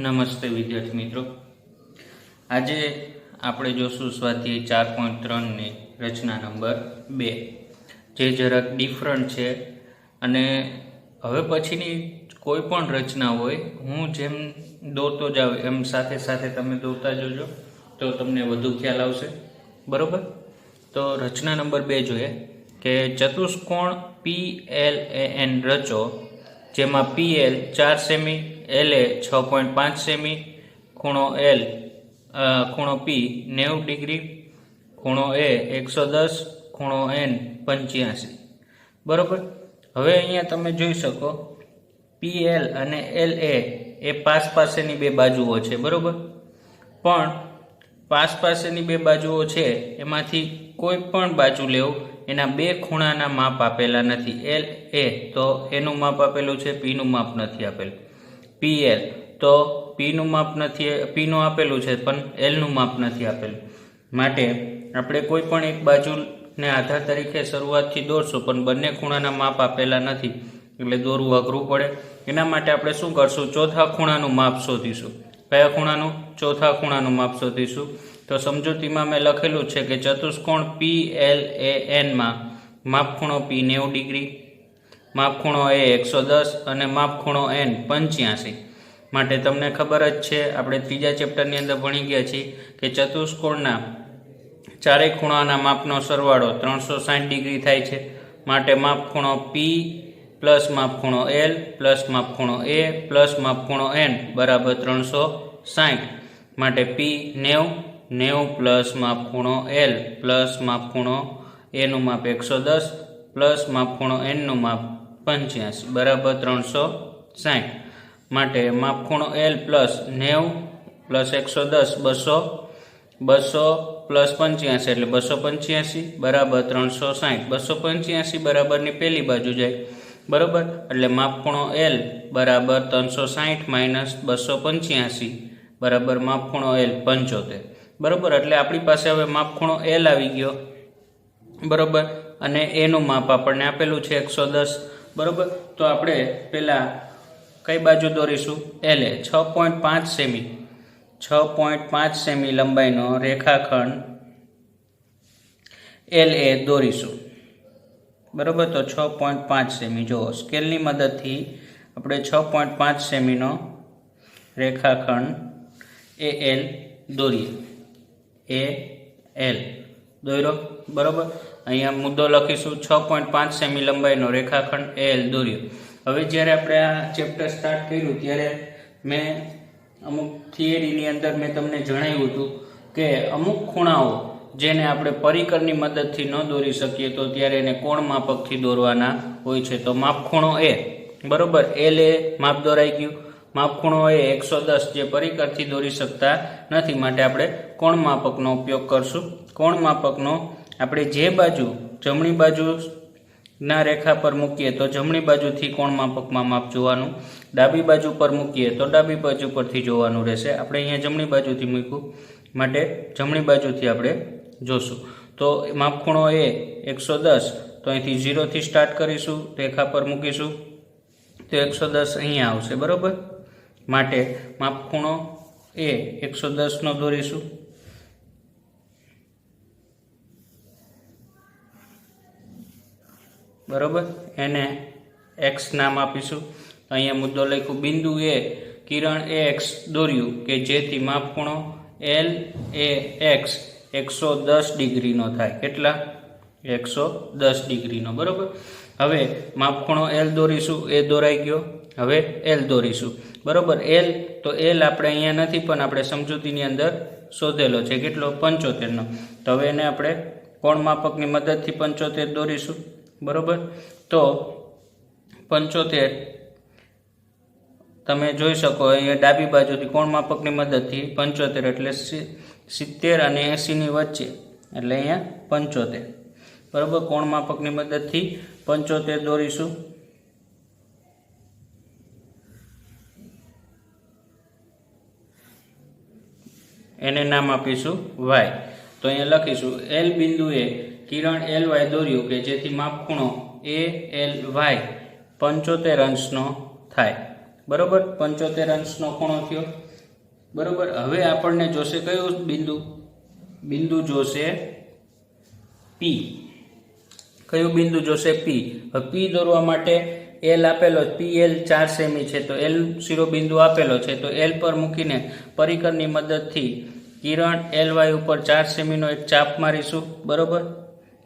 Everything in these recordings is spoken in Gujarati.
નમસ્તે વિદ્યાર્થી મિત્રો, આજે આપણે જોશું સ્વાધ્યાય 4.3 ની રચના નંબર 2, જે જરાક ડિફરન્ટ છે. અને હવે પછીની કોઈ પણ રચના હોય, હું જેમ દોરતો જાઉં એમ સાથે સાથે તમે દોરતા જજો, તો તમને વધુ ખ્યાલ આવશે. બરોબર? તો રચના નંબર 2 જોઈએ કે ચતુષ્કોણ PLAN રચો, જેમાં PL 4 સેમી, LA 6.5 સેમી, ખૂણો P 90 ડિગ્રી, ખૂણો A 110, ખૂણો N 85. બરોબર? હવે અહીંયા તમે જોઈ શકો PL અને LA એ પાસેની બે બાજુઓ છે. બરોબર? પણ પાસેની બે બાજુઓ છે એમાંથી કોઈ પણ બાજુ લેવું, એના બે ખૂણાના માપ આપેલા નથી. LA તો એનું માપ આપેલું છે, P નું માપ નથી આપેલું. PL તો P નું માપ નથી, P નું આપેલું છે પણ L નું માપ નથી આપેલું. માટે આપણે કોઈ પણ એક બાજુને આધાર તરીકે શરૂઆતથી દોરશું, પણ બંને ખૂણાના માપ આપેલા નથી એટલે દોરવું અઘરું પડે. એના માટે આપણે શું કરશું? ચોથા ખૂણાનું માપ શોધીશું. કયા ખૂણાનું? ચોથા ખૂણાનું માપ શોધીશું. તો સમજૂતીમાં મેં લખેલું છે કે ચતુષ્કોણ PLAN માં માપ ખૂણો P 90 ડિગ્રી, માપ ખૂણો A 110 અને માપ ખૂણો N 85. માટે તમને ખબર જ છે, આપણે ત્રીજા ચેપ્ટરની અંદર ભણી ગયા છીએ કે ચતુષ્કોણના ચારેય ખૂણાના માપનો સરવાળો 360 ડિગ્રી થાય છે. માટે માપ ખૂણો P પ્લસ માપ ખૂણો L પ્લસ માપ ખૂણો A પ્લસ માપ ખૂણો N બરાબર 360. માટે P 90 પ્લસ માપ ખૂણો L પ્લસ માપ ખૂણો A નું માપ 110 પ્લસ માપ ખૂણો N નું માપ 85 બરાબર 360. માટે માપ ખૂણો L પ્લસ 90 પ્લસ 110 200 પ્લસ 85 એટલે 285 બરાબર 360. 285 બરાબરની પહેલી બાજુ જાય. બરાબર? એટલે માપ ખૂણો L બરાબર 360 માઇનસ 285 બરાબર માપ ખૂણો L 75. બરાબર? એટલે આપણી પાસે હવે માપ ખૂણો L આવી ગયો. બરાબર? અને એનું માપ આપણને આપેલું છે 110. બરાબર? તો આપણે પહેલા કઈ બાજુ દોરીશું? LA 6.5 સેમી, 6.5 સેમી લંબાઈનો રેખાખંડ LA દોરીશું. બરાબર? તો 6.5 સેમી જુઓ, સ્કેલની મદદથી આપણે 6.5 સેમીનો રેખાખંડ AL દોરીએ. AL દોર્યો. બરાબર? અહીંયા મુદ્દો લખીશું, 6.5 સેમી લંબાઈનો રેખાખંડ AL દોર્યો. હવે જ્યારે આપણે આ ચેપ્ટર સ્ટાર્ટ કર્યું ત્યારે મેં અમુક થિયરીની અંદર મેં તમને જણાવ્યું હતું કે અમુક ખૂણાઓ જેને આપણે પરિકરની મદદથી ન દોરી શકીએ તો ત્યારે એને કોણ માપકથી દોરવાના હોય છે. તો માપ ખૂણો A, બરોબર, LA માપ દોરાઈ ગયું. માપ ખૂણો A 110 જે પરિકરથી દોરી શકતા નથી, માટે આપણે કોણ માપકનો ઉપયોગ કરશું. કોણ માપકનો આપણે જે બાજુ જમણી બાજુ ના રેખા પર મૂકીએ તો જમણી બાજુથી કોણ માપકમાં માપ જોવાનું, ડાબી બાજુ પર મૂકીએ તો ડાબી બાજુ પરથી જોવાનું રહેશે. આપણે અહીંયા જમણી બાજુથી મૂક્યું માટે જમણી બાજુથી આપણે જોશું. તો માપ ખૂણો A 110, તો અહીંથી 0 થી સ્ટાર્ટ કરીશું, રેખા પર મૂકીશું તો 110 અહીંયા આવશે. બરોબર? માટે માપ ખૂણો A 110 નો દોરીશું. બરોબર? એને x નામ આપીશું. અહીંયા મુદ્દો લખ્યું બિંદુ A કિરણ AX દોર્યું કે જેથી માપ ખૂણો LAX 110 ડિગ્રીનો થાય. કેટલા? 110 ડિગ્રીનો. બરોબર? હવે માપ ખૂણો L દોરીશું. A દોરાઈ ગયો. હવે L દોરીશું. બરોબર? L તો L આપણે અહીંયા નથી, પણ આપણે સમજૂતીની અંદર શોધેલો છે. કેટલો? 75 નો. તો હવે એને આપણે કોણ માપકની મદદથી 75 દોરીશું. બરોબર? તો 75 તમે જોઈ શકો અહીંયા ડાબી બાજુથી કોણ માપકની મદદથી 75 એટલે 70 અને 80 ની વચ્ચે, એટલે અહીંયા 75. બરોબર? કોણ માપકની મદદથી 75 દોરીશું. એને નામ આપીશું Y. તો અહીંયા લખીશું L બિંદુએ કિરણ LY દોર્યું કે જેથી માપ ખૂણો ALY 75 અંશનો થાય. બરોબર? 75 અંશનો ખૂણો થયો. બરોબર, હવે આપણને જોશે કયું બિંદુ? બિંદુ જોશે પી. કયું બિંદુ જોશે? પી. હવે પી દોરવા માટે એલ આપેલો, પી એલ 4 સેમી છે, તો એલ શિરોબિંદુ આપેલો છે, તો એલ પર મૂકીને પરિકરની મદદથી કિરણ એલ વાય ઉપર 4 સેમીનો એક ચાપ મારીશું. બરોબર,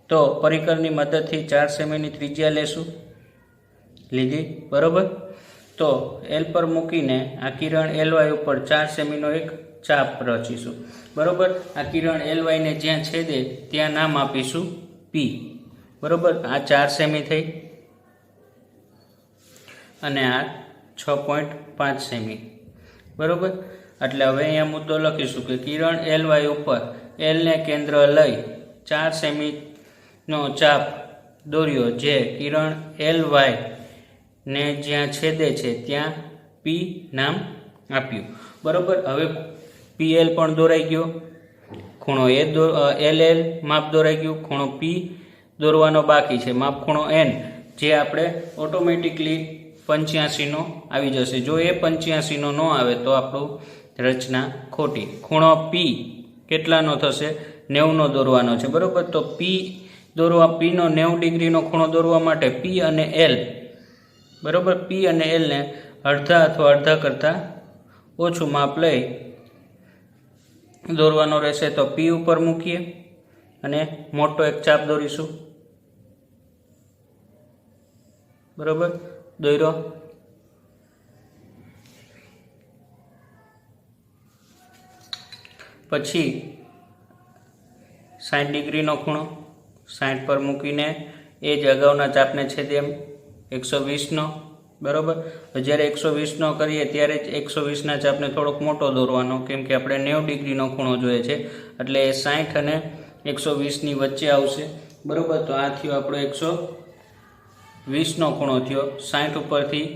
તો પરિકરની મદદથી 4 સેમીની ત્રિજ્યા લેશું, લીધી. બરોબર, તો એલ પર મૂકીને આ કિરણ એલ વાય ઉપર 4 સેમીનો એક ચાપ રચીશું. બરોબર, આ કિરણ એલ વાયને જ્યાં છેદે ત્યાં નામ આપીશું પી. બરોબર, આ 4 સેમી થઈ અને આ 6.5 સેમી. બરોબર, એટલે હવે અહીંયા મુદ્દો લખીશું કે કિરણ એલ વાય ઉપર એલને કેન્દ્ર લઈ 4 સેમીનો ચાપ દોર્યો, જે કિરણ એલ વાય ને જ્યાં છેદે છે ત્યાં પી નામ આપ્યું. બરોબર, હવે પીએલ પણ દોરાઈ ગયો, ખૂણો એલ એલ માપ દોરાઈ ગયું, ખૂણો પી દોરવાનો બાકી છે, માપ ખૂણો એન, જે આપણે ઓટોમેટિકલી 85નો આવી જશે. જો એ 85નો ન આવે તો આપણું રચના ખોટી. ખૂણો પી કેટલાનો થશે? 90નો દોરવાનો છે. બરોબર, તો પી દોરવા, પીનો 90 ડિગ્રીનો ખૂણો દોરવા માટે પી અને એલ, બરોબર, પી અને એલને અડધા અથવા અડધા કરતાં ઓછું માપ લઈ દોરવાનો રહેશે. તો પી ઉપર મૂકીએ અને મોટો એક ચાપ દોરીશું. બરોબર, દોર્યો. પછી 60 ડિગ્રીનો ખૂણો 60 પર મૂકીને એ જ અગાઉના ચાપને છેદે એમ 120નો. બરોબર, જ્યારે 120નો કરીએ ત્યારે જ 120ના ચાપને થોડોક મોટો દોરવાનો, કેમ કે આપણે 90 ડિગ્રીનો ખૂણો જોઈએ છે, એટલે 60 અને 120ની વચ્ચે આવશે. બરોબર, તો આ થયો આપણો 120નો ખૂણો થયો. 60 ઉપરથી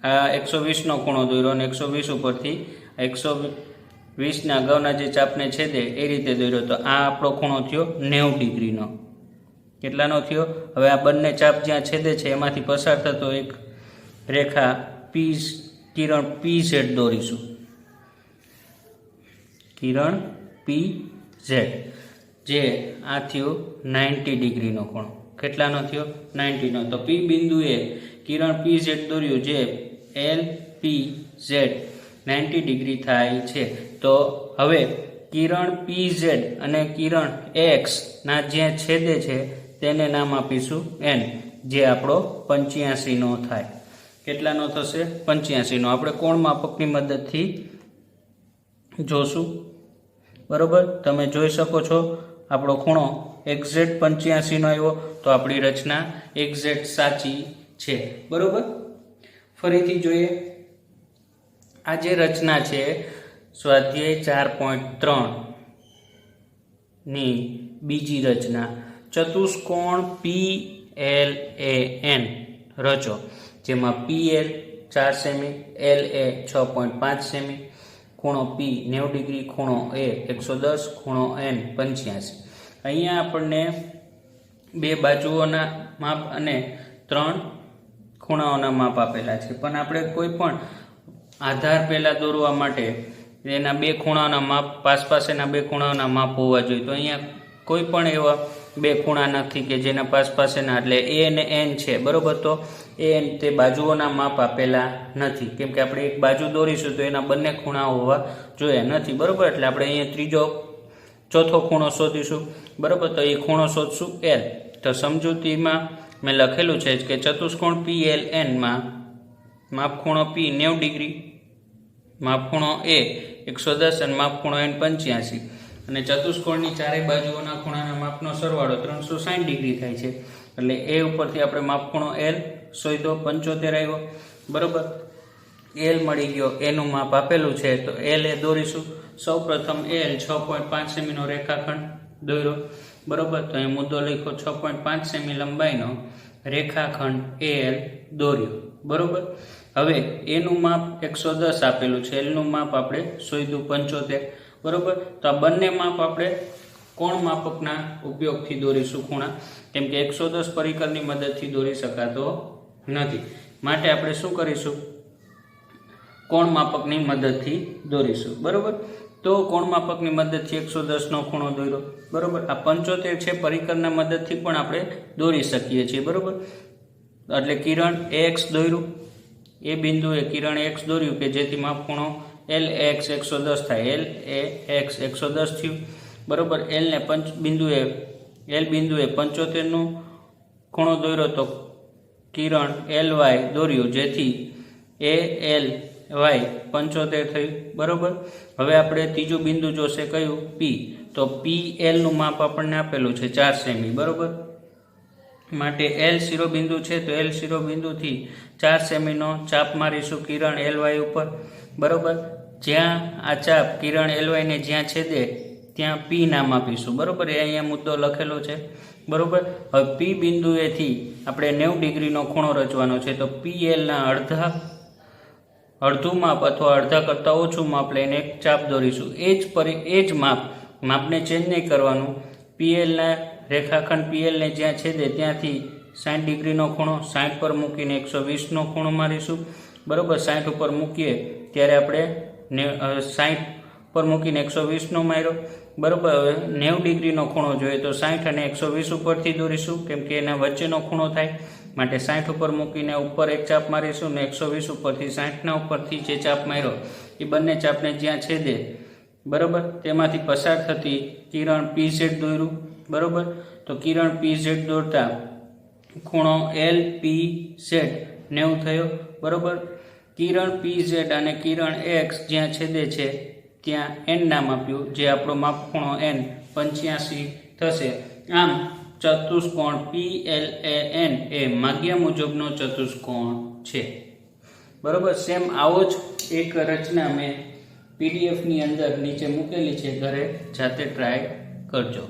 આ 120નો ખૂણો દોર્યો અને 120 ઉપરથી 120ના અગાઉના જે ચાપને છેદે એ રીતે દોર્યો. તો આ આપણો ખૂણો થયો 90 ડિગ્રીનો. કેટલાનો થયો? હવે આ બંને ચાપ જ્યાં છેદે છે એમાંથી પસાર થતો એક રેખા પી, કિરણ પી ઝેડ દોરીશું. કિરણ પી ઝેડ, જે આ થયો 90 ડિગ્રીનો ખૂણો. કેટલાનો થયો? 90નો. તો પી બિંદુએ કિરણ પી ઝેડ દોર્યું, જે એલ પી ઝેડ 90 ડિગ્રી થાય છે. તો હવે કિરણ પી ઝેડ અને કિરણ એક્સ ના જ્યાં છેદે છે તેને નામ આપીશું એન, જે આપણો 85નો થાય. કેટલાનો થશે? 85નો. આપણે કોણ માપકની મદદથી જોશું. બરોબર, તમે જોઈ શકો છો આપણો ખૂણો એક્ઝેક્ટ 85નો આવ્યો, તો આપણી રચના એક્ઝેક્ટ સાચી છે. બરોબર, ફરીથી જોઈએ. આ જે રચના છે સ્વાધ્યાય 4.3 ની બીજી રચના, ચતુષ્કોણ પી એલ એ એન રચો, જેમાં પી એલ 4 સેમી, એલ એ 6.5 સેમી, ખૂણો પી 90 ડિગ્રી, ખૂણો એ 110, ખૂણો એન 85. અહીંયા આપણને બે બાજુઓના માપ અને 3 ખૂણાઓના માપ આપેલા છે, પણ આપણે કોઈ પણ આધાર પહેલાં દોરવા માટે એના બે ખૂણાઓના માપ, પાસેના બે ખૂણાઓના માપ હોવા જોઈએ. તો અહીંયા કોઈ પણ એવા બે ખૂણા નથી કે જેના પાસેના, એટલે એ અને એન છે. બરોબર, તો એ તે બાજુઓના માપ આપેલા નથી, કેમ કે આપણે એક બાજુ દોરીશું તો એના બંને ખૂણા હોવા જોઈએ નથી. બરોબર, એટલે આપણે અહીંયા ચોથો ખૂણો શોધીશું. બરોબર, તો એ ખૂણો શોધશું એલ. તો સમજૂતીમાં મેં લખેલું છે કે ચતુષ્કોણ પી એલ એનમાં માપ ખૂણો પી 90 ડિગ્રી, માપ ખૂણો એ 110 અને માપ ખૂણો એન 85, અને ચતુષ્કોણની ચારેય બાજુઓના ખૂણાના માપનો સરવાળો 360 ડિગ્રી થાય છે. એટલે એ ઉપરથી આપણે માપ ખૂણો એલ શોધ્યો, 75 આવ્યો. બરોબર, એલ મળી ગયો, એનું માપ આપેલું છે, તો એલ એ દોરીશું. સૌ પ્રથમ એલ 6.5 સેમીનો રેખાખંડ દોર્યો. બરોબર, તો અહીં મુદ્દો લખ્યો 6.5 સેમી લંબાઈનો રેખાખંડ એલ દોર્યો. બરોબર, હવે એનું માપ 110 આપેલું છે, એલનું માપ આપણે શોધ્યું 75. બરોબર, તો આ બંને માપ આપણે કોણ માપકના ઉપયોગથી દોરીશું ખૂણા, કેમ કે 110 પરિકરની મદદથી દોરી શકાતો નથી. માટે આપણે શું કરીશું? કોણ માપકની મદદથી દોરીશું. બરોબર, તો કોણ માપકની મદદથી 110નો ખૂણો દોર્યો. બરોબર, આ 75 છે પરિકરના મદદથી પણ આપણે દોરી શકીએ છીએ. બરોબર, એટલે કિરણ એક્સ દોર્યું, એ બિંદુએ કિરણ એક્સ દોર્યું કે જેથી માપ ખૂણો એલ એક્સ 110 થાય. એલ એ એક્સ 110 થયું. બરોબર, એલને બિંદુએ 75નો ખૂણો દોર્યો તો કિરણ એલ વાય દોર્યું જેથી એ એલ વાય 75 થયું. બરોબર, હવે આપણે ત્રીજું બિંદુ જોશે કયું? પી. તો પી એલનું માપ આપણને આપેલું છે 4 સેમી. બરોબર, માટે એલ શિરોબિંદુ છે તો એલ શિરોબિંદુથી 4 સેમીનો ચાપ મારીશું કિરણ એલ વાય ઉપર. બરોબર, જ્યાં આ ચાપ કિરણ એલ વાયને જ્યાં છેદે ત્યાં પી નામ આપીશું. બરોબર, એ અહીંયા મુદ્દો લખેલો છે. બરોબર, હવે પી બિંદુએથી આપણે 90 ડિગ્રીનો ખૂણો રચવાનો છે. તો પી એલના અડધું માપ અથવા અડધા કરતાં ઓછું માપ લઈને એક ચાપ દોરીશું. એ જ માપને ચેન્જ નહીં કરવાનું. પીએલના રેખાખંડ પીએલને જ્યાં છેદે ત્યાંથી 60 ડિગ્રીનો ખૂણો 60 પર મૂકીને 120નો ખૂણો મારીશું. બરોબર, 60 ઉપર મૂકીએ ત્યારે આપણે 60 પર મૂકીને 120નો માર્યો. બરોબર, હવે 90 ડિગ્રીનો ખૂણો જોઈએ તો 60 અને 120 ઉપરથી દોરીશું કેમ કે એના વચ્ચેનો ખૂણો થાય. માટે 60 ઉપર મૂકીને ઉપર એક ચાપ મારીશું ને 120 ઉપરથી 60ના ઉપરથી જે ચાપ માર્યો એ બંને ચાપને જ્યાં છેદે બરોબર તેમાંથી પસાર થતી કિરણ PZ દોર્યું. બરોબર, તો કિરણ PZ દોરતા ખૂણો LPZ 90 થયો. બરોબર, કિરણ PZ અને કિરણ X જ્યાં છેદે છે ત્યાં N નામ આપ્યું જે આપણો માપ ખૂણો N 85 થશે. આમ ચતુષ્કોણ PLAN એ માગ્યા મુજબનો ચતુષ્કોણ છે. બરોબર, સેમ આવો જ એક રચના મેં PDF ની અંદર નીચે મૂકેલી છે, ઘરે જાતે ટ્રાય કરજો.